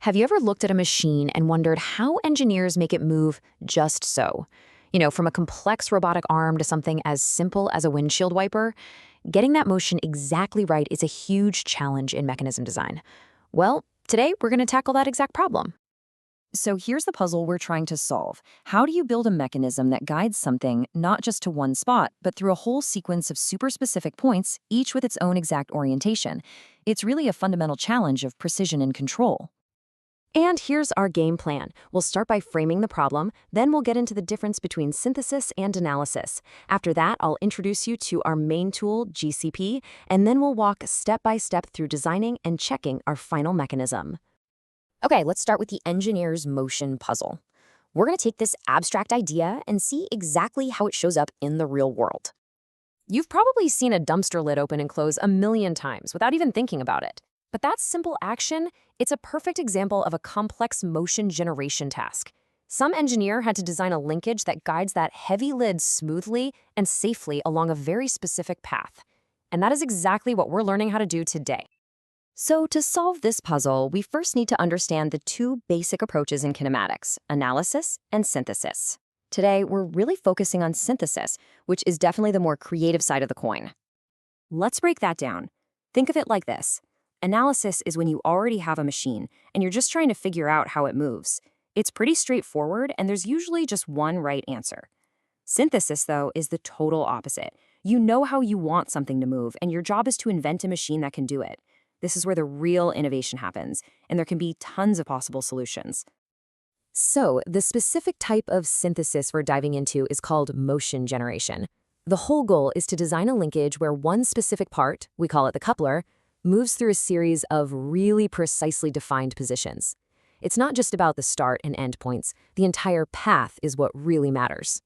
Have you ever looked at a machine and wondered how engineers make it move just so? From a complex robotic arm to something as simple as a windshield wiper, getting that motion exactly right is a huge challenge in mechanism design. Well, today we're going to tackle that exact problem. So here's the puzzle we're trying to solve. How do you build a mechanism that guides something not just to one spot, but through a whole sequence of super specific points, each with its own exact orientation? It's really a fundamental challenge of precision and control. And here's our game plan. We'll start by framing the problem, then we'll get into the difference between synthesis and analysis. After that, I'll introduce you to our main tool, GCP, and then we'll walk step by step through designing and checking our final mechanism. Okay, let's start with the engineer's motion puzzle. We're going to take this abstract idea and see exactly how it shows up in the real world. You've probably seen a dumpster lid open and close a million times without even thinking about it. But that simple action, it's a perfect example of a complex motion generation task. Some engineer had to design a linkage that guides that heavy lid smoothly and safely along a very specific path. And that is exactly what we're learning how to do today. So to solve this puzzle, we first need to understand the two basic approaches in kinematics, analysis and synthesis. Today, we're really focusing on synthesis, which is definitely the more creative side of the coin. Let's break that down. Think of it like this. Analysis is when you already have a machine and you're just trying to figure out how it moves. It's pretty straightforward and there's usually just one right answer. Synthesis, though, is the total opposite. You know how you want something to move and your job is to invent a machine that can do it. This is where the real innovation happens, and there can be tons of possible solutions. So, the specific type of synthesis we're diving into is called motion generation. The whole goal is to design a linkage where one specific part, we call it the coupler, moves through a series of really precisely defined positions. It's not just about the start and end points. The entire path is what really matters.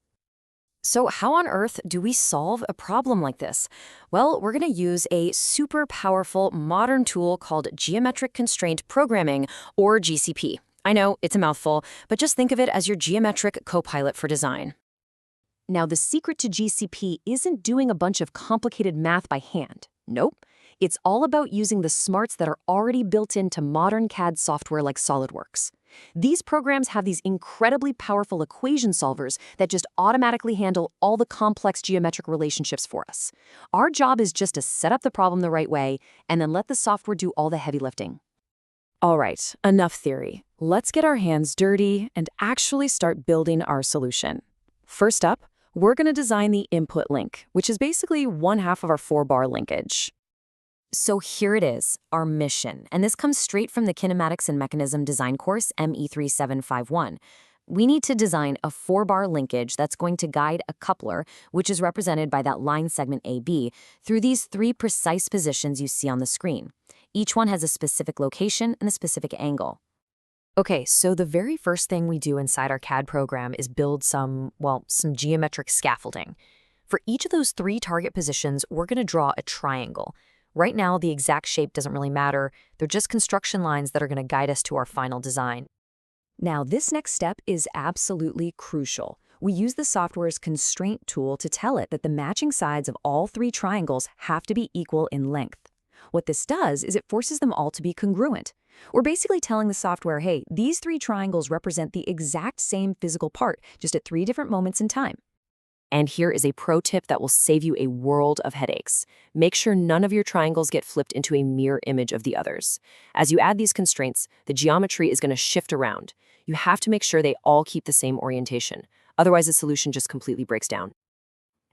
So how on earth do we solve a problem like this? Well, we're going to use a super powerful modern tool called Geometric Constraint Programming, or GCP. I know, it's a mouthful, but just think of it as your geometric co-pilot for design. Now, the secret to GCP isn't doing a bunch of complicated math by hand. Nope. It's all about using the smarts that are already built into modern CAD software like SolidWorks. These programs have these incredibly powerful equation solvers that just automatically handle all the complex geometric relationships for us. Our job is just to set up the problem the right way and then let the software do all the heavy lifting. All right, enough theory. Let's get our hands dirty and actually start building our solution. First up, we're going to design the input link, which is basically one half of our 4-bar linkage. So here it is, our mission, and this comes straight from the Kinematics and Mechanism Design course, ME3751. We need to design a 4-bar linkage that's going to guide a coupler, which is represented by that line segment AB, through these 3 precise positions you see on the screen. Each one has a specific location and a specific angle. Okay, so the very first thing we do inside our CAD program is build some geometric scaffolding. For each of those 3 target positions, we're going to draw a triangle. Right now, the exact shape doesn't really matter. They're just construction lines that are going to guide us to our final design. Now, this next step is absolutely crucial. We use the software's constraint tool to tell it that the matching sides of all 3 triangles have to be equal in length. What this does is it forces them all to be congruent. We're basically telling the software, hey, these 3 triangles represent the exact same physical part, just at 3 different moments in time. And here is a pro tip that will save you a world of headaches. Make sure none of your triangles get flipped into a mirror image of the others. As you add these constraints, the geometry is going to shift around. You have to make sure they all keep the same orientation. Otherwise, the solution just completely breaks down.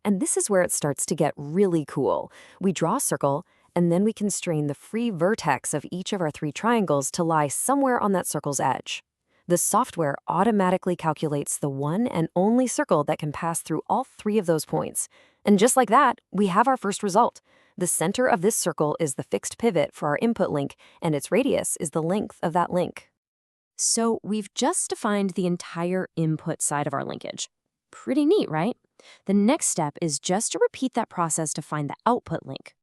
And this is where it starts to get really cool. We draw a circle, and then we constrain the free vertex of each of our 3 triangles to lie somewhere on that circle's edge. The software automatically calculates the one and only circle that can pass through all 3 of those points. And just like that, we have our first result. The center of this circle is the fixed pivot for our input link, and its radius is the length of that link. So we've just defined the entire input side of our linkage. Pretty neat, right? The next step is just to repeat that process to find the output link.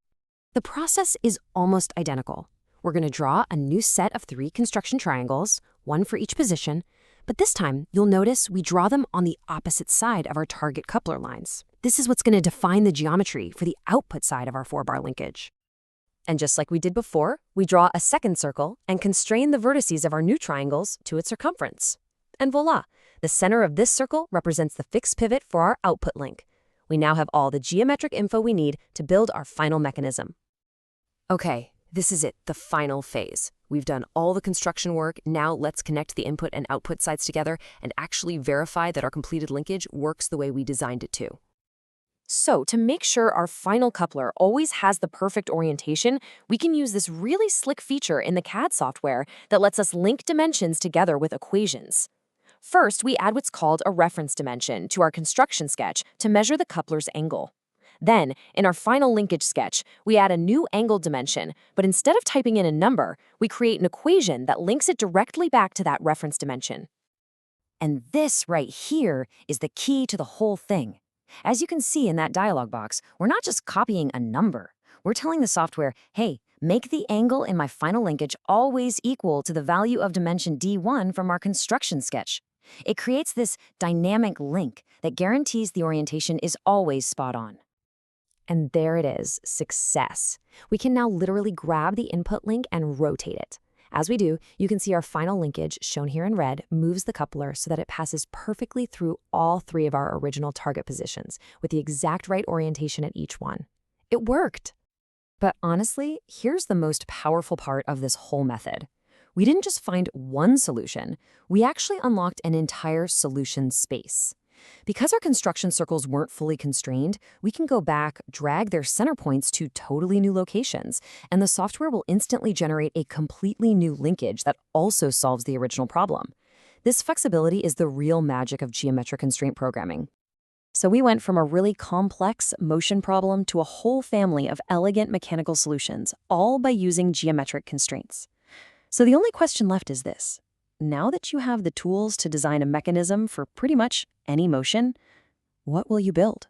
The process is almost identical. We're going to draw a new set of 3 construction triangles, one for each position, but this time you'll notice we draw them on the opposite side of our target coupler lines. This is what's going to define the geometry for the output side of our 4-bar linkage. And just like we did before, we draw a second circle and constrain the vertices of our new triangles to its circumference. And voila, the center of this circle represents the fixed pivot for our output link. We now have all the geometric info we need to build our final mechanism. Okay, this is it, the final phase. We've done all the construction work. Now let's connect the input and output sides together and actually verify that our completed linkage works the way we designed it to. So, to make sure our final coupler always has the perfect orientation, we can use this really slick feature in the CAD software that lets us link dimensions together with equations. First, we add what's called a reference dimension to our construction sketch to measure the coupler's angle. Then, in our final linkage sketch, we add a new angle dimension, but instead of typing in a number, we create an equation that links it directly back to that reference dimension. And this right here is the key to the whole thing. As you can see in that dialog box, we're not just copying a number. We're telling the software, hey, make the angle in my final linkage always equal to the value of dimension D1 from our construction sketch. It creates this dynamic link that guarantees the orientation is always spot on. And there it is, success. We can now literally grab the input link and rotate it. As we do, you can see our final linkage, shown here in red, moves the coupler so that it passes perfectly through all three of our original target positions, with the exact right orientation at each one. It worked! But honestly, here's the most powerful part of this whole method. We didn't just find one solution, we actually unlocked an entire solution space. Because our construction circles weren't fully constrained, we can go back, drag their center points to totally new locations, and the software will instantly generate a completely new linkage that also solves the original problem. This flexibility is the real magic of geometric constraint programming. So we went from a really complex motion problem to a whole family of elegant mechanical solutions, all by using geometric constraints. So the only question left is this. Now that you have the tools to design a mechanism for pretty much any motion, what will you build?